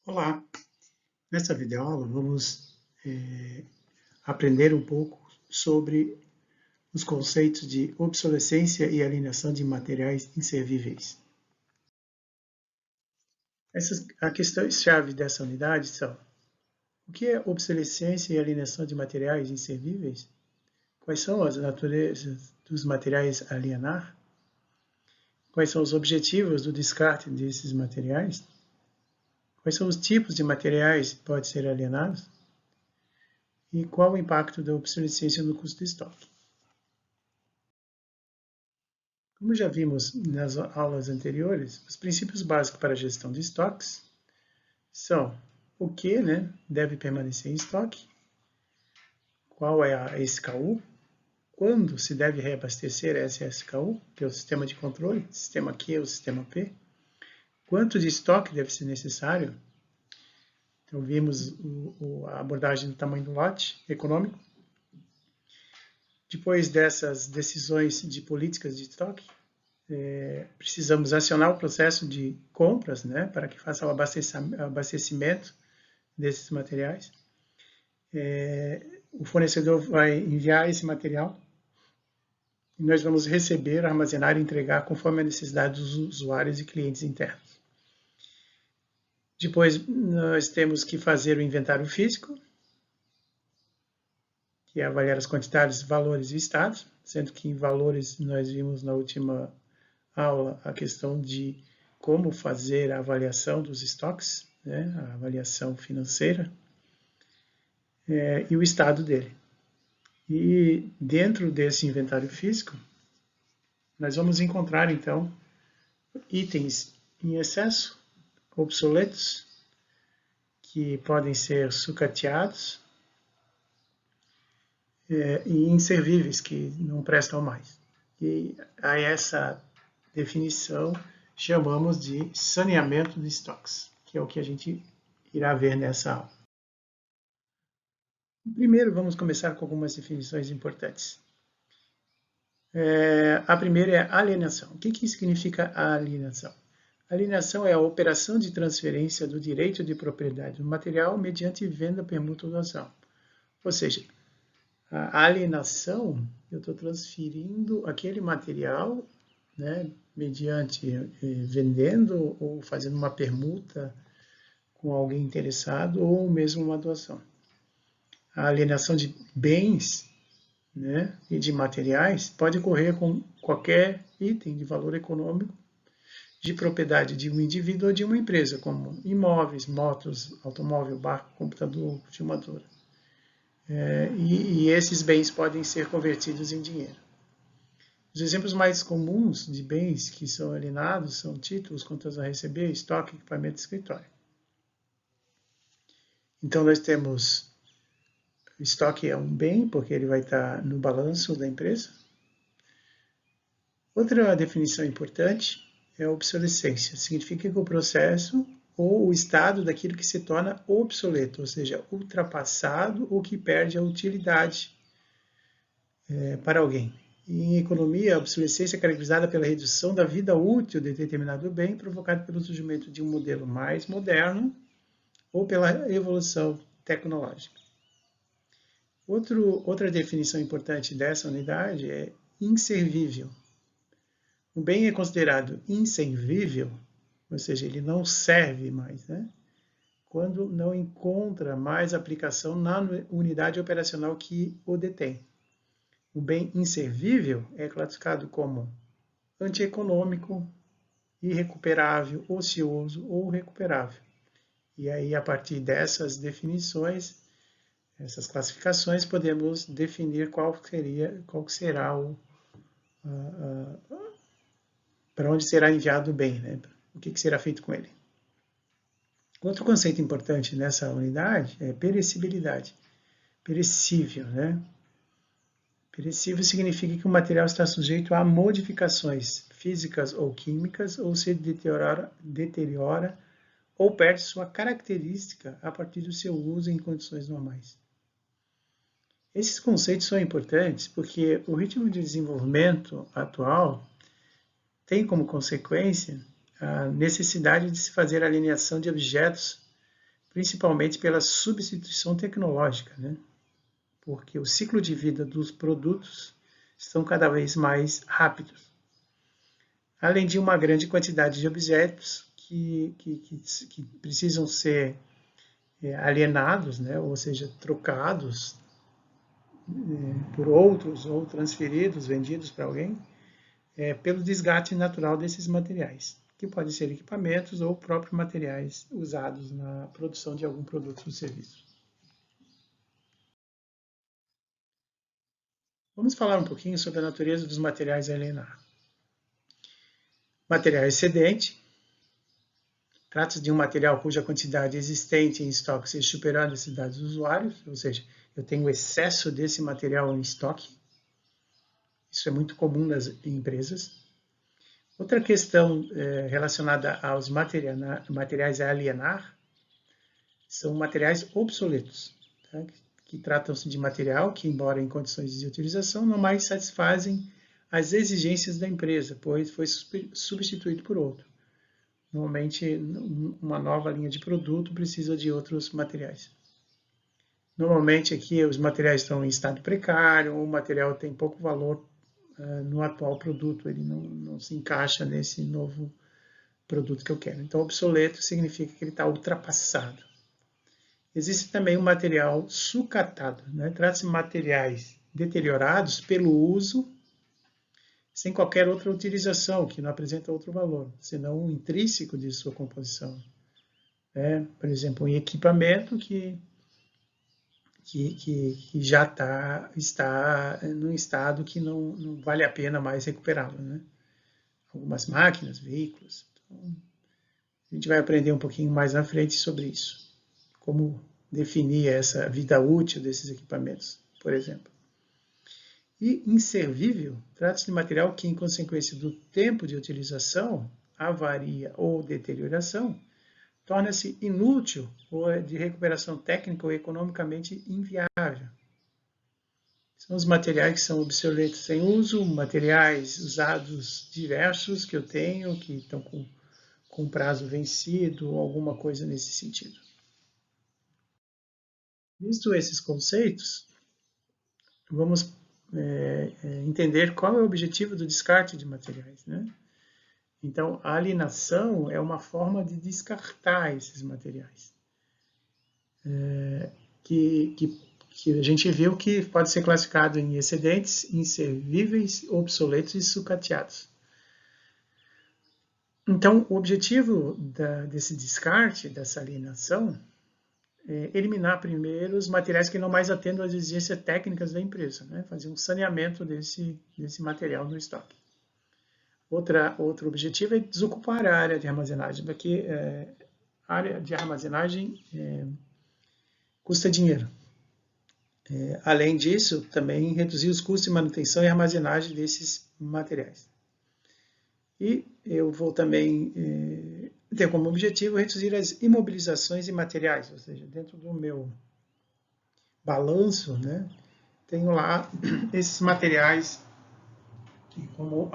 Olá, nessa videoaula vamos aprender um pouco sobre os conceitos de obsolescência e alienação de materiais inservíveis. As questões-chave dessa unidade são: o que é obsolescência e alienação de materiais inservíveis? Quais são as naturezas dos materiais a alienar? Quais são os objetivos do descarte desses materiais? Quais são os tipos de materiais que podem ser alienados? E qual o impacto da obsolescência no custo de estoque? Como já vimos nas aulas anteriores, os princípios básicos para a gestão de estoques são o que deve permanecer em estoque, qual é a SKU, quando se deve reabastecer essa SKU, que é o sistema de controle, sistema Q ou sistema P, quanto de estoque deve ser necessário. Então, vimos a abordagem do tamanho do lote econômico. Depois dessas decisões de políticas de estoque, precisamos acionar o processo de compras, para que faça o abastecimento desses materiais. O fornecedor vai enviar esse material e nós vamos receber, armazenar e entregar conforme a necessidade dos usuários e clientes internos. Depois, nós temos que fazer o inventário físico, que é avaliar as quantidades, valores e estados, sendo que em valores nós vimos na última aula a questão de como fazer a avaliação dos estoques, a avaliação financeira, e o estado dele. E dentro desse inventário físico, nós vamos encontrar, então, itens em excesso, obsoletos, que podem ser sucateados, e inservíveis, que não prestam mais. E a essa definição chamamos de saneamento de estoques, que é o que a gente irá ver nessa aula. Primeiro, vamos começar com algumas definições importantes. A primeira é alienação. O que significa alienação? Alienação é a operação de transferência do direito de propriedade do material mediante venda, permuta ou doação. Ou seja, a alienação, eu estou transferindo aquele material, mediante vendendo ou fazendo uma permuta com alguém interessado ou mesmo uma doação. A alienação de bens, e de materiais pode ocorrer com qualquer item de valor econômico de propriedade de um indivíduo ou de uma empresa, como imóveis, motos, automóvel, barco, computador, filmadora. E esses bens podem ser convertidos em dinheiro. Os exemplos mais comuns de bens que são alienados são títulos, contas a receber, estoque, equipamento de escritório. Então, nós temos estoque é um bem, porque ele vai estar no balanço da empresa. Outra definição importante é a obsolescência. Significa que o processo ou o estado daquilo que se torna obsoleto, ou seja, ultrapassado ou que perde a utilidade para alguém. Em economia, a obsolescência é caracterizada pela redução da vida útil de determinado bem, provocada pelo surgimento de um modelo mais moderno ou pela evolução tecnológica. Outra definição importante dessa unidade é inservível. Um bem é considerado inservível, ou seja, ele não serve mais, quando não encontra mais aplicação na unidade operacional que o detém. O bem inservível é classificado como antieconômico, irrecuperável, ocioso ou recuperável. E aí, a partir dessas definições, essas classificações, podemos definir qual será para onde será enviado o bem, o que será feito com ele. Outro conceito importante nessa unidade é perecibilidade. Perecível, Perecível significa que o material está sujeito a modificações físicas ou químicas, ou se deteriora ou perde sua característica a partir do seu uso em condições normais. Esses conceitos são importantes porque o ritmo de desenvolvimento atual tem como consequência a necessidade de se fazer a alienação de objetos principalmente pela substituição tecnológica, né? Porque o ciclo de vida dos produtos estão cada vez mais rápidos, além de uma grande quantidade de objetos que precisam ser alienados, né? Ou seja, trocados por outros ou transferidos, vendidos para alguém, pelo desgaste natural desses materiais, que podem ser equipamentos ou próprios materiais usados na produção de algum produto ou serviço. Vamos falar um pouquinho sobre a natureza dos materiais a alienar. Material excedente. Trata-se de um material cuja quantidade existente em estoque seja superior à necessidade dos usuários, ou seja, eu tenho excesso desse material em estoque. Isso é muito comum nas empresas. Outra questão relacionada aos materiais a alienar são materiais obsoletos, tá? Que tratam-se de material que, embora em condições de utilização, não mais satisfazem as exigências da empresa, pois foi substituído por outro. Normalmente, uma nova linha de produto precisa de outros materiais. Normalmente, aqui, os materiais estão em estado precário, o material tem pouco valor no atual produto, ele não se encaixa nesse novo produto que eu quero. Então, obsoleto significa que ele está ultrapassado. Existe também o material sucatado, né? Trata-se de materiais deteriorados pelo uso, sem qualquer outra utilização, que não apresenta outro valor, senão o intrínseco de sua composição. Por exemplo, um equipamento que já está num estado que não vale a pena mais recuperá-lo, né? Algumas máquinas, veículos. Então, a gente vai aprender um pouquinho mais na frente sobre isso. Como definir essa vida útil desses equipamentos, por exemplo. E inservível, trata-se de material que, em consequência do tempo de utilização, avaria ou deterioração, torna-se inútil ou de recuperação técnica ou economicamente inviável. São os materiais que são obsoletos sem uso, materiais usados diversos que eu tenho, que estão com prazo vencido, ou alguma coisa nesse sentido. Visto esses conceitos, vamos entender qual é o objetivo do descarte de materiais, né? Então, a alienação é uma forma de descartar esses materiais, que a gente viu que pode ser classificado em excedentes, inservíveis, obsoletos e sucateados. Então, o objetivo desse descarte, dessa alienação, é eliminar primeiro os materiais que não mais atendam às exigências técnicas da empresa, né? Fazer um saneamento desse material no estoque. Outro objetivo é desocupar a área de armazenagem. Daqui, a área de armazenagem custa dinheiro. Além disso, também reduzir os custos de manutenção e armazenagem desses materiais. E eu vou também ter como objetivo reduzir as imobilizações de materiais, ou seja, dentro do meu balanço, né, tenho lá esses materiais como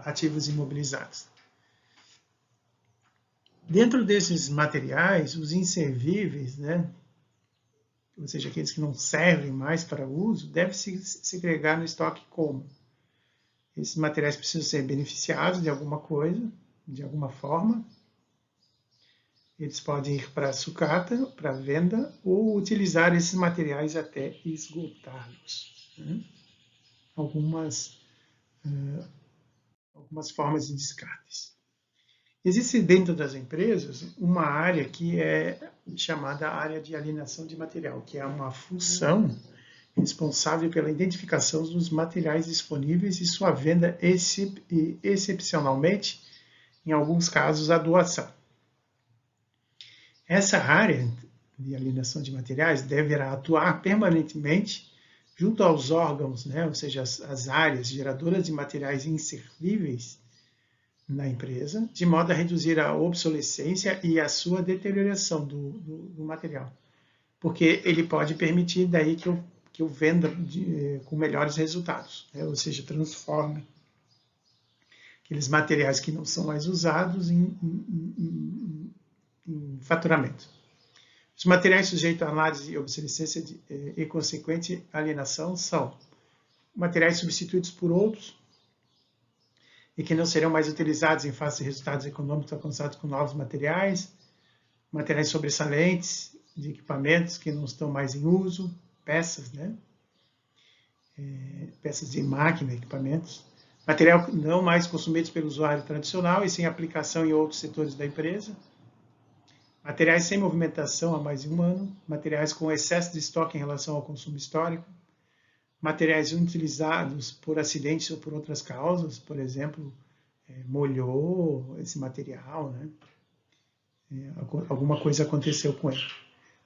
ativos imobilizados. Dentro desses materiais, os inservíveis, né, ou seja, aqueles que não servem mais para uso, devem se segregar no estoque como? Esses materiais precisam ser beneficiados de alguma coisa, de alguma forma. Eles podem ir para a sucata, para venda, ou utilizar esses materiais até esgotá-los, né? Algumas formas de descartes. Existe dentro das empresas uma área que é chamada área de alienação de material, que é uma função responsável pela identificação dos materiais disponíveis e sua venda excepcionalmente, em alguns casos, a doação. Essa área de alienação de materiais deverá atuar permanentemente junto aos órgãos, né, ou seja, as áreas geradoras de materiais inservíveis na empresa, de modo a reduzir a obsolescência e a sua deterioração do material. Porque ele pode permitir daí que eu venda com melhores resultados, né? Ou seja, transforme aqueles materiais que não são mais usados em faturamento. Os materiais sujeitos a análise e obsolescência e consequente alienação são materiais substituídos por outros e que não serão mais utilizados em face de resultados econômicos alcançados com novos materiais, materiais sobressalentes de equipamentos que não estão mais em uso, peças, né? Peças de máquina, equipamentos, material não mais consumidos pelo usuário tradicional e sem aplicação em outros setores da empresa, materiais sem movimentação há mais de um ano, materiais com excesso de estoque em relação ao consumo histórico, materiais inutilizados por acidentes ou por outras causas, por exemplo, molhou esse material, né? Alguma coisa aconteceu com ele.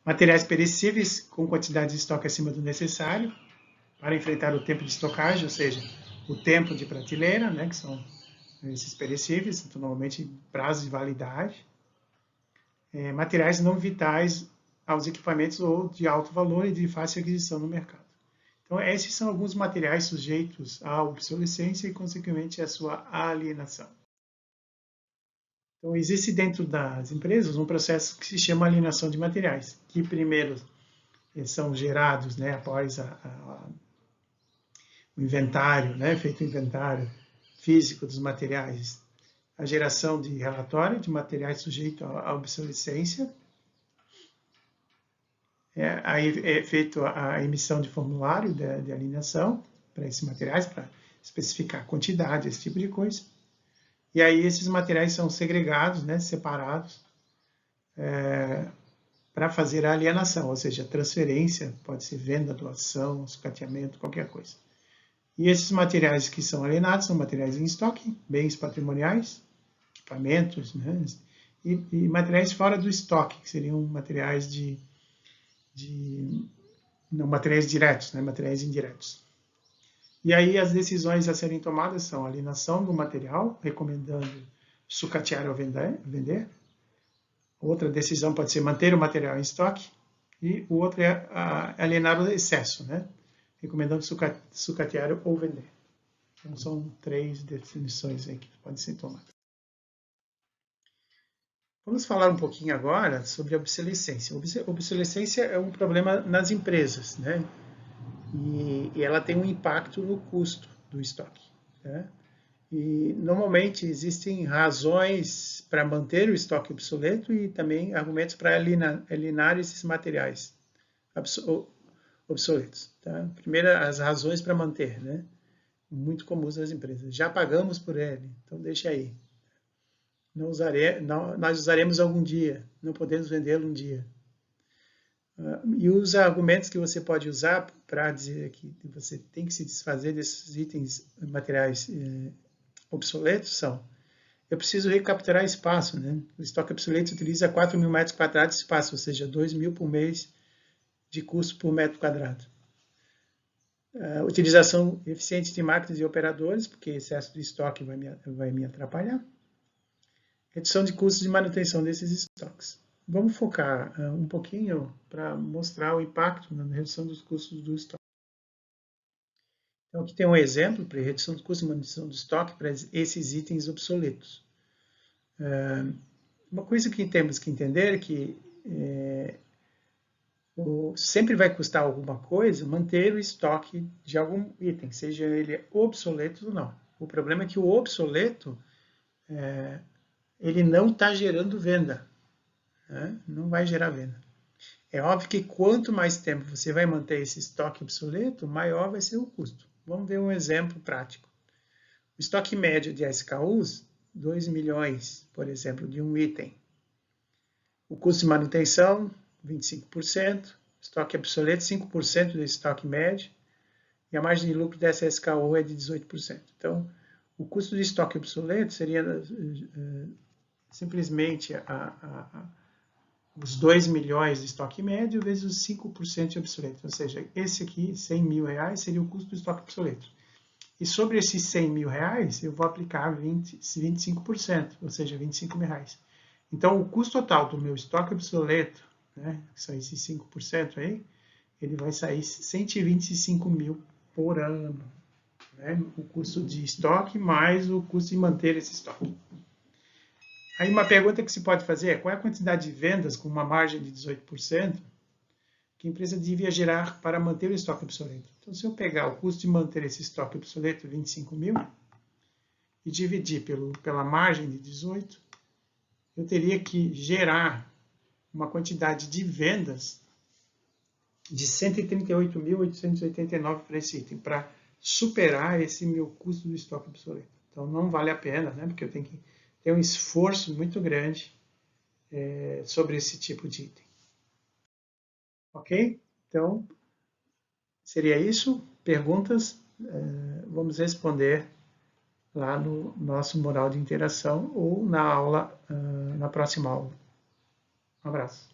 Materiais perecíveis com quantidade de estoque acima do necessário para enfrentar o tempo de estocagem, ou seja, o tempo de prateleira, né, que são esses perecíveis, então, normalmente prazo de validade. Materiais não vitais aos equipamentos ou de alto valor e de fácil aquisição no mercado. Então, esses são alguns materiais sujeitos à obsolescência e, consequentemente, à sua alienação. Então, existe dentro das empresas um processo que se chama alienação de materiais, que primeiro são gerados, né, após o inventário, né, feito o inventário físico dos materiais, a geração de relatório de materiais sujeitos à obsolescência, aí é feita a emissão de formulário de alienação para esses materiais, para especificar a quantidade, esse tipo de coisa. E aí esses materiais são segregados, né, separados, para fazer a alienação, ou seja, a transferência, pode ser venda, doação, sucateamento, qualquer coisa. E esses materiais que são alienados são materiais em estoque, bens patrimoniais, equipamentos, né, e materiais fora do estoque, que seriam materiais não materiais diretos, né, materiais indiretos. E aí as decisões a serem tomadas são a alienação do material, recomendando sucatear ou vender. Outra decisão pode ser manter o material em estoque. E o outro é alienar o excesso, né, recomendando sucatear ou vender. Então são 3 definições aí que podem ser tomadas. Vamos falar um pouquinho agora sobre a obsolescência. A obsolescência é um problema nas empresas, né? E ela tem um impacto no custo do estoque, né? E normalmente existem razões para manter o estoque obsoleto e também argumentos para alienar esses materiais obsoletos. Tá? Primeiro, as razões para manter, né? Muito comuns nas empresas. Já pagamos por ele, então deixa aí. Nós usaremos algum dia, não podemos vendê-lo um dia. E os argumentos que você pode usar para dizer que você tem que se desfazer desses itens materiais obsoletos são: eu preciso recapturar espaço, né? O estoque obsoleto utiliza 4.000 metros quadrados de espaço, ou seja, 2.000 por mês de custo por metro quadrado. Utilização eficiente de máquinas e operadores, porque excesso de estoque vai me atrapalhar. Redução de custos de manutenção desses estoques. Vamos focar um pouquinho para mostrar o impacto na redução dos custos do estoque. Então, aqui tem um exemplo para redução de custos de manutenção do estoque para esses itens obsoletos. Uma coisa que temos que entender é que sempre vai custar alguma coisa manter o estoque de algum item, seja ele obsoleto ou não. O problema é que o obsoleto ele não está gerando venda, né? Não vai gerar venda. É óbvio que quanto mais tempo você vai manter esse estoque obsoleto, maior vai ser o custo. Vamos ver um exemplo prático. O estoque médio de SKUs, 2 milhões, por exemplo, de um item. O custo de manutenção, 25%. Estoque obsoleto, 5% do estoque médio. E a margem de lucro dessa SKU é de 18%. Então, o custo de estoque obsoleto seria simplesmente os 2 milhões de estoque médio vezes os 5% de obsoleto. Ou seja, esse aqui, 100 mil reais, seria o custo do estoque obsoleto. E sobre esses 100 mil reais, eu vou aplicar 25%, ou seja, 25 mil reais. Então, o custo total do meu estoque obsoleto, né, que são esses 5% aí, ele vai sair 125 mil por ano. Né, o custo de estoque mais o custo de manter esse estoque. Aí uma pergunta que se pode fazer é: qual é a quantidade de vendas com uma margem de 18% que a empresa devia gerar para manter o estoque obsoleto? Então, se eu pegar o custo de manter esse estoque obsoleto, 25 mil, e dividir pela margem de 18, eu teria que gerar uma quantidade de vendas de 138.889 para esse item, para superar esse meu custo do estoque obsoleto. Então, não vale a pena, né? Porque eu tenho que ter um esforço muito grande sobre esse tipo de item. Ok? Então, seria isso. Perguntas, vamos responder lá no nosso mural de interação ou na aula, na próxima aula. Um abraço.